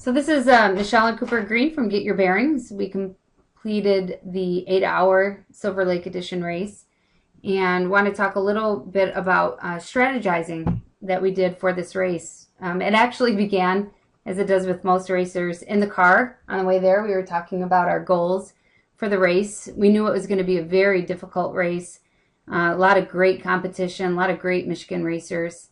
So this is Michelle and Cooper Green from Get Your Bearings. We completed the 8-hour Silver Lake Edition race and want to talk a little bit about strategizing that we did for this race. It actually began, as it does with most racers, in the car. On the way there, we were talking about our goals for the race. We knew it was going to be a very difficult race, a lot of great competition, a lot of great Michigan racers.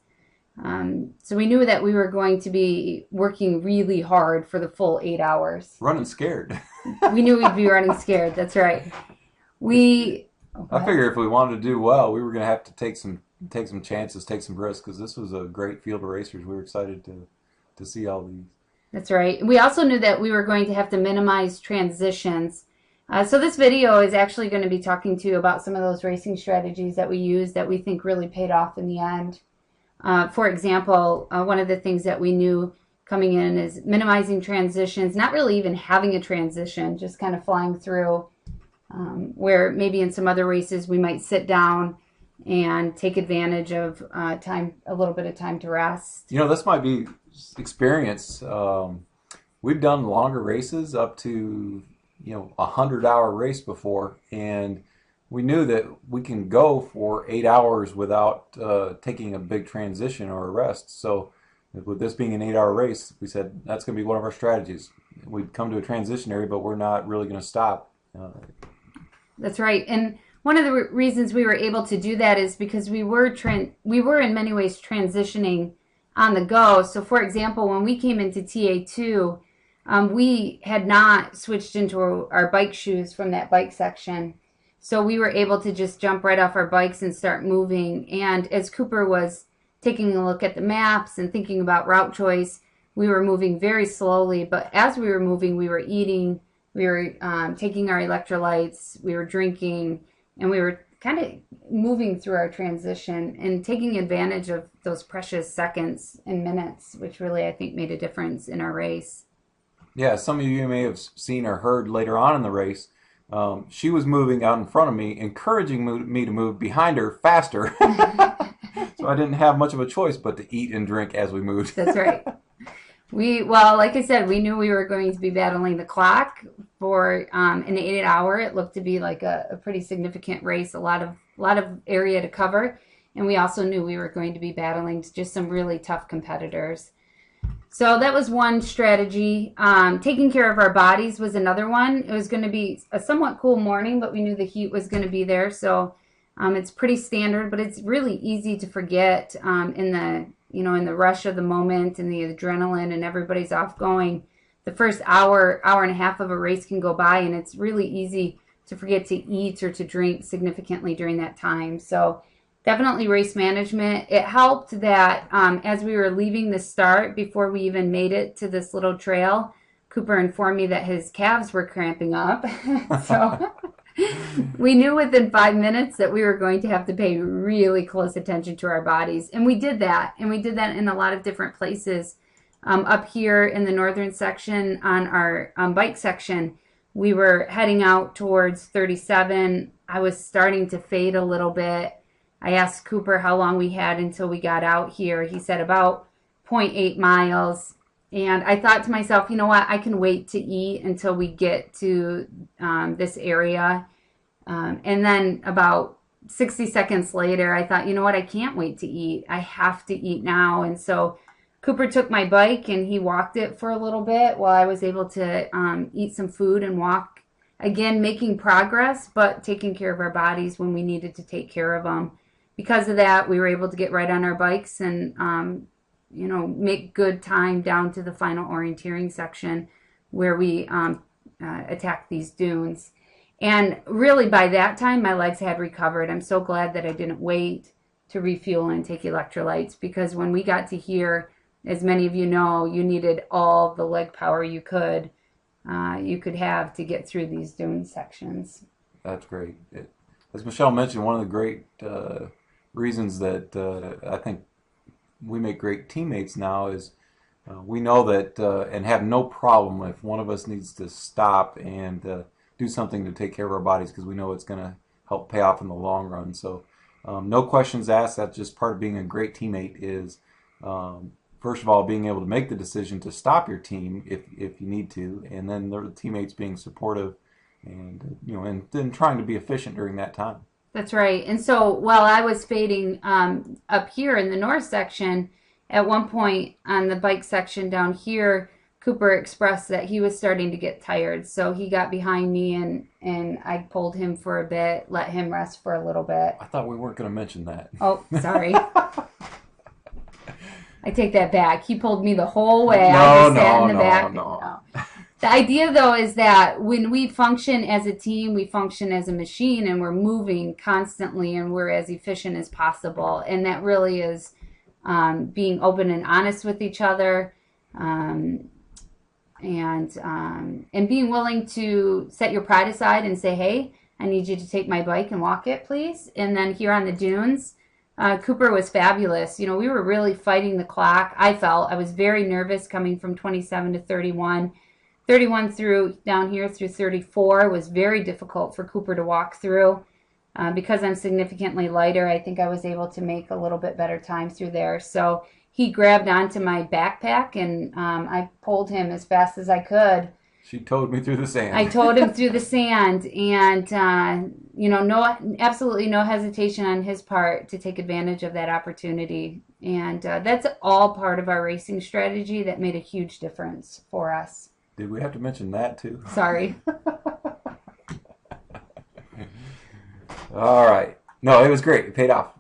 So we knew that we were going to be working really hard for the full 8 hours. Running scared. We knew we'd be running scared. That's right. I figure if we wanted to do well, we were going to have to take some chances, take some risks, because this was a great field of racers. We were excited to see all these. That's right. We also knew that we were going to have to minimize transitions. So this video is actually going to be talking to you about some of those racing strategies that we used that we think really paid off in the end. For example, one of the things that we knew coming in is minimizing transitions, not really even having a transition, just kind of flying through, where maybe in some other races we might sit down and take advantage of time, a little bit of time to rest. You know, this might be experience. We've done longer races up to, 100-hour race before, and we knew that we can go for 8 hours without taking a big transition or a rest. So with this being an 8-hour race, we said that's going to be one of our strategies. We'd come to a transition area, but we're not really going to stop. That's right. And one of the reasons we were able to do that is because we were in many ways transitioning on the go. So for example, when we came into TA2, we had not switched into our bike shoes from that bike section. So we were able to just jump right off our bikes and start moving. And as Cooper was taking a look at the maps and thinking about route choice, we were moving very slowly. But as we were moving, we were eating, we were taking our electrolytes, we were drinking, and we were kind of moving through our transition and taking advantage of those precious seconds and minutes, which really, I think, made a difference in our race. Yeah, some of you may have seen or heard later on in the race, she was moving out in front of me, encouraging me to move behind her faster. So I didn't have much of a choice but to eat and drink as we moved. That's right. Well, like I said, we knew we were going to be battling the clock for an 8-hour. It looked to be like a pretty significant race, a lot of area to cover, and we also knew we were going to be battling just some really tough competitors. So that was one strategy. Taking care of our bodies was another one. It was going to be a somewhat cool morning, but we knew the heat was going to be there. So it's pretty standard, but it's really easy to forget in the rush of the moment and the adrenaline and everybody's off going. The first hour and a half of a race can go by, and it's really easy to forget to eat or to drink significantly during that time. So definitely race management. It helped that as we were leaving the start, before we even made it to this little trail, Cooper informed me that his calves were cramping up. So we knew within 5 minutes that we were going to have to pay really close attention to our bodies. And we did that. And we did that in a lot of different places. Up here in the northern section on our bike section, we were heading out towards 37. I was starting to fade a little bit. I asked Cooper how long we had until we got out here. He said about 0.8 miles. And I thought to myself, you know what, I can wait to eat until we get to this area. And then about 60 seconds later, I thought, you know what, I can't wait to eat. I have to eat now. And so Cooper took my bike and he walked it for a little bit while I was able to eat some food and walk. Again, making progress, but taking care of our bodies when we needed to take care of them. Because of that, we were able to get right on our bikes and, make good time down to the final orienteering section where we attacked these dunes. And really, by that time, my legs had recovered. I'm so glad that I didn't wait to refuel and take electrolytes, because when we got to here, as many of you know, you needed all the leg power you could have to get through these dune sections. That's great. As Michelle mentioned, one of the great reasons that I think we make great teammates now is we know that and have no problem if one of us needs to stop and do something to take care of our bodies, because we know it's going to help pay off in the long run. So no questions asked. That's just part of being a great teammate, is first of all, being able to make the decision to stop your team if you need to, and then the teammates being supportive, and and then trying to be efficient during that time. That's right. And so while I was fading up here in the north section, at one point on the bike section down here, Cooper expressed that he was starting to get tired. So he got behind me and I pulled him for a bit, let him rest for a little bit. I thought we weren't going to mention that. Oh, sorry. I take that back. He pulled me the whole way. No, I just sat in the no, back. no. The idea, though, is that when we function as a team, we function as a machine, and we're moving constantly, and we're as efficient as possible. And that really is being open and honest with each other, and being willing to set your pride aside and say, "Hey, I need you to take my bike and walk it, please." And then here on the dunes, Cooper was fabulous. We were really fighting the clock. I was very nervous coming from 27 to 31. 31 through down here through 34 was very difficult for Cooper to walk through. Because I'm significantly lighter, I think I was able to make a little bit better time through there. So he grabbed onto my backpack, and I pulled him as fast as I could. She towed me through the sand. I towed him through the sand, and absolutely no hesitation on his part to take advantage of that opportunity. And that's all part of our racing strategy that made a huge difference for us. Did we have to mention that too? Sorry. All right. No, it was great. It paid off.